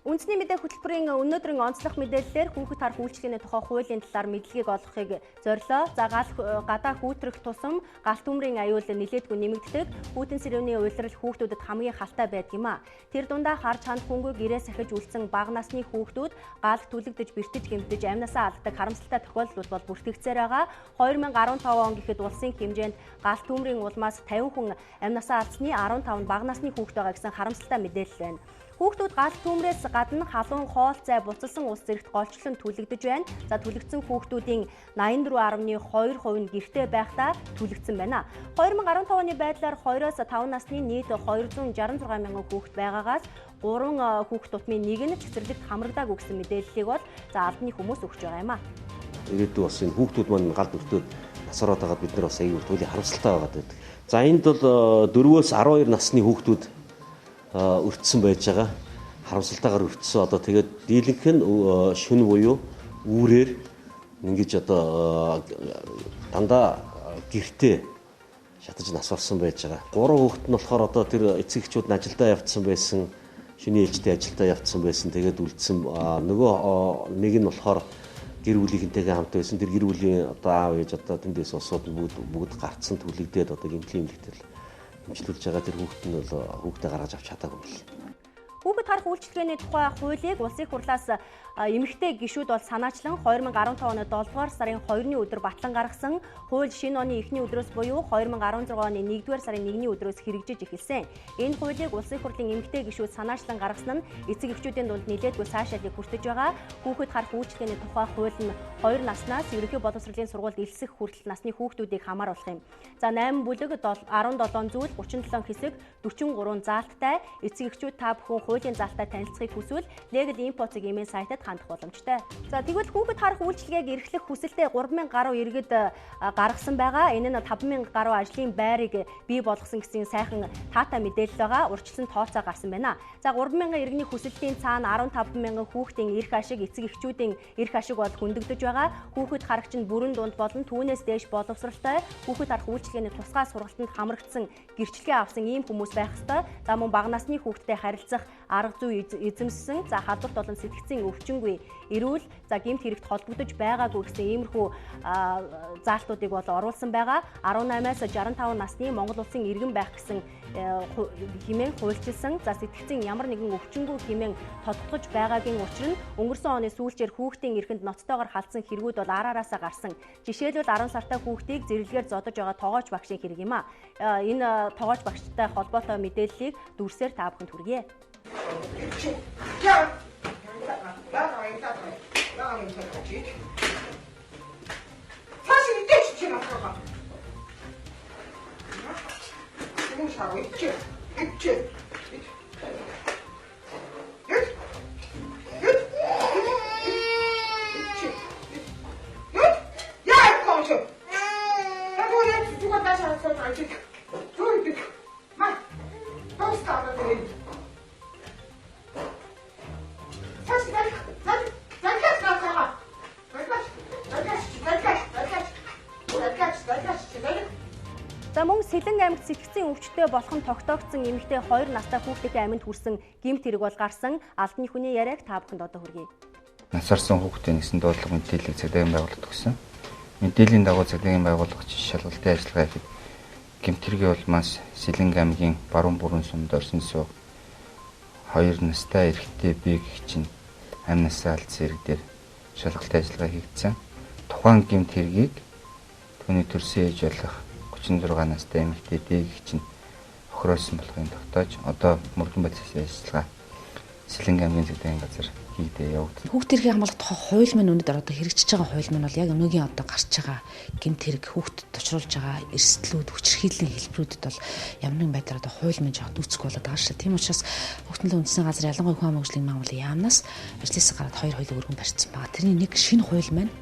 Үндэсний мэдээ хөтөлбөрийн өнөөдрийн онцлог мэдээллээр хүүхэд харах үйлчилгээний тухай хуулийн талаар мэдлэгийг олгохыг зорилоо. Гадаа хүүтрэх тусам галт төмрийн аюул нэлээдгүй нэмэгддэг. Хүүтэн сэрүүний уйлрал хүүхдүүдэд хамгийн халтай байдаг юм а. Тэр дундаа харж хандхунгүй гэрээ сахиж үлдсэн бага насны хүүхдүүд гал түлэгдэж бэртэж гэмтэж амнасаа алддаг харамсалтай тохиолдол бол бүртгэгдсээр байгаа. 2015 он гэхэд улсын хэмжээнд галт төмрийн улмаас 50 хүн амнасаа алдсны 15 бага насны хүүхэд байгаа гэсэн харамсалтай мэдээлэл байна. Хүүхдүүд галт төмрөөс гадна халуун хоол зай буцалсан улс зэрэгт голчлон түлэгдэж байна. За түлэгдсэн хүүхдүүдийн 84.2% нь гэртээ байхдаа түлэгдсэн байна. 2015 оны байдлаар 2-5 насны нийт 266 мянган хүүхэд байгаагаас 3 хүүхэд тутмын нэг нь цэцэрлэгт хамрагдаагүй гэсэн мэдээллийг бол албаны хүмүүс өгч байгаа юм а. Ирээдүйд бас энэ хүүхдүүд маань галт өртөөд насараад байгаад бид нар бас аюул туйлын харамсалтай байгаад байдаг. За энд бол 4-өөс 12 насны хүүхдүүд өртсөн байж байгаа. Харамсалтайгаар өртсөн. Одоо тэгээд дийлэнх нь шүн буюу үүрээр ингэж одоо дандаа гэртээ шатаж нас орсон байж байгаа. 3 хүүхэд нь болохоор одоо тэр эцэг эхчүүд нь ажилдаа явцсан байсан. Шөнийн ээлжтэй ажилдаа явцсан байсан. Тэгээд үлдсэн. Нөгөө нэг нь болохоор гэр бүлийнхэнтэйгээ хамт байсан. Тэр гэр бүлийн одоо аав ээж одоо тэндээс усууд бүгд гарцсан түлэгдээд одоо гэмтлийн эмнэлэгтэр хэмжлүүлж байгаа. Тэр хүүхэд нь бол хүүхдээ гаргаж авч чадаагүй юм. Хүүхэд харах үйлчилгээний тухай хуулийг улсын их хурлаас эмэгтэй гишүүд бол санаачлан 2015 оны 7 дугаар сарын 2-ны өдөр батлан гаргасан. Хууль шинэ оны эхний өдрөөс буюу 2016 оны 1 дугаар сарын 1-ний өдрөөс хэрэгжиж эхэлсэн. Энэ хуулийг улсын их хурлын эмэгтэй гишүүд санаачлан гаргасан нь эцэг эхчүүдийн дунд нэлээдгүй сайшаалыг хүртэж байгаа. Хүүхэд харах үйлчилгээний тухай хууль нь 2 наснаас ерөнхий боловсролын сургуульд элсэх хүртэл насны хүүхдүүдийг хамааруулах юм. За 8 бүлэг 17 зүйл 37 хэсэг 43 заалттай эцэг эхчүүд та бүхэн хуулийн заалтаа танилцахыг хүсвэл Legal Info-цэг имэйл сайтад хандах боломжтой. За тэгвэл хүүхэд харах үйлчилгээг эрхлэх хүсэлтэд 3000 гаруй иргэд гаргасан байгаа. Энэ нь 5000 гаруй ажлын байрыг бий болгосон гэсэн сайхан таатай мэдээлэл байгаа. Урьдчилан тооцоо гарсан байна. За 3000 иргэний хүсэлтийн цаана 15000 хүүхдийн эрх ашиг, эцэг эхчүүдийн эрх ашиг бол хөндөгдөж байгаа. Хүүхэд харагч нь бүрэн дунд болон түүнээс дээш боловсралтай хүүхэд харах үйлчилгээний тусгай сургалтанд хамрагдсан гэрчлэгээ авсан ийм хүмүүс байх ёстой. За мөн бага насны хүүхдтэй харилцах арга зүй эзэмссэн. За халдварт болон сэтгцийн өвчнгүй эрүүл за гэмт хэрэгт холбогдож байгаагүй гэсэн иймэрхүү заалтуудыг бол оруулсан байгаа. 18-аас 65 насны Монгол улсын иргэн байх гэсэн хэмээн хуульчилсан. За сэтгцийн ямар нэгэн өвчнгүй хэмээн тодтогч байгаагийн учир нь өнгөрсөн оны сүүлчээр хүүхдийн эрхэнд ноцтойгоор халдсан хэрэгүүд бол араараасаа гарсан. Жишээлбэл 10 сартай хүүхдийг зэрлэгээр зодож байгаа тоогооч багшийн хэрэг юм а. Энэ тоогооч багштай холбоотой мэдээллийг дүрсээр та бүхэнд хүргье. За мөн Сэлэн аймагт сэтгцийн өвчтөй болох нь тогтоогдсон эмэгтэй 2 настай хүүхдийн аминд хүрсэн гэмт хэрэг бол гарсан. Албаны хүний яриаг та бүхэнд одоо хүргэе. Насарсан хүүхдийн нэгэн дуудлага мэдээллийг цагдаагийн байгууллагад өгсөн. Мэдээллийн дагуу цагдаагийн байгууллага шалгалтын ажиллагаа хийхэд гэмт хэргийн улмаас Сэлэн аймгийн баруун бүрэн сумд орсон суух 2 настай эрэгтэй бие гэгч нь амнасаа алдсан хэрэг дээр шалгалтын ажиллагаа хийгдсэн. Тухайн гэмт хэргийг түүний төрсөн ээж болох 36 настай эмэгтэй дээгч нь охироосон болохыг тогтоож одоо мөрдөн бодис ажиллагаа Сэлэн аймгийн цагдаагийн газар хийгдээ явагдав. Хүүхд эрхийн хамгаалалт тухай хууль маань өнөөдөр одоо хэрэгжиж байгаа хууль маань бол яг өнөөгийн одоо гарч байгаа гэмт хэрэг хүүхдэд тушруулж байгаа эрсдлүүд, хүчирхийллийн хэлбэрүүдэд бол ямар нэгэн байдлаар одоо хууль маань жоо дүүцэх болоод байгаа шүү. Тийм учраас Хүүхдийн үндэсний газар ялангуяа хүн амжилтын мангуулын яамнаас ажлаас гараад 2 хоёлыг өргөн барьсан байгаа. Тэрний нэг шинэ хууль маань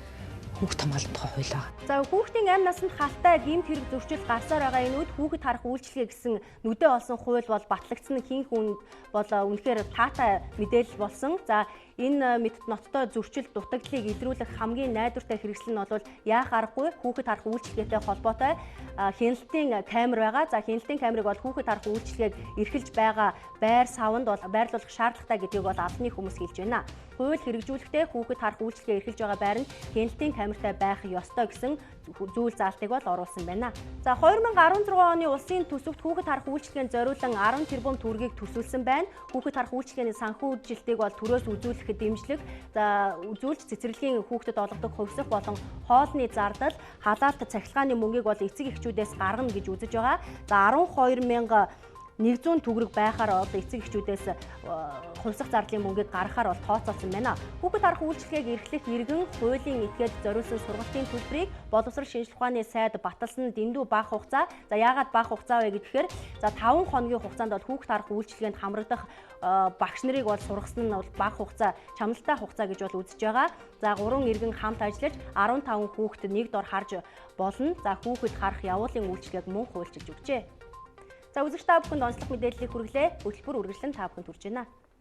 хүүхд хамгаалалтын тухай хууль байгаа. За хүүхдийн амь насанд халтай гэмт хэрэг зөрчил гарсаар байгаа энэ үед хүүхэд харах үйлчилгээ гэсэн нүдэ олсон хууль бол батлагдсан хийн хүнд бол үнэхээр таатай мэдээлэл болсон. За энэ мэд ноцтой зөрчил дутагдлыг илрүүлэх хамгийн найдвартай хэрэгсэл нь бол яах аргагүй хүүхэд харах үйлчилгээтэй холбоотой хяналтын камер байгаа. За хяналтын камерыг бол хүүхэд харах үйлчилгээг эрхэлж байгаа байр савнд бол байрлуулах шаардлагатай гэдгийг бол албаны хүмүүс хэлж байна. Хууль хэрэгжүүлэхдээ хүүхэд харах үйлчилгээ эрхэлж байгаа байр нь хяналтын камертай байх ёстой гэсэн зүйл заалтыг бол оруулсан байна. За 2016 оны улсын төсөвт хүүхэд харах үйлчилгээнд зориулан 10 тэрбум төгрөгийг төсвөлсөн байна. Хүүхэд харах үйлчилгээний санхүүжилтийг бол төрөөс үзүүлэхэд дэмжлэг, за үзүүлж цэцэрлэгийн хүүхдэд олгодог хувьсах болон хоолны зардал, халаалт цахилгааны мөнгийг бол эцэг эхчүүдээс гаргана гэж үзэж байгаа. За 12,100 төгрөг байхаар одоо эцэг эхчүүдээс хувьсах зардлын мөнгийг гаргахаар бол тооцоолсон байна. Хүүхэд харах үйлчилгээг эрхлэх иргэн хуулийн этгээд зориулсан сургалтын төлбөрийг боловсрол шинжилх ухааны сайд баталсан дэндүү бага хугацаа. За яагаад бага хугацаа вэ гэхээр за 5 хоногийн хугацаанд бол хүүхэд харах үйлчилгээнд хамрагдах багш нарыг бол сургасан нь бол бага хугацаа, чамлалтай хугацаа гэж бол үзэж байгаа. За 3 иргэн хамт ажиллаж 15 хүүхэд нэг дор харж болно. За хүүхэд харах явуулын үйлчилгээг мөн хуульчилж өгчээ. За үзэгч та бүхэнд онцлог мэдээллийг хүргэлээ. Хөтөлбөр үргэлжлэн та бүхэнд хүрч байна.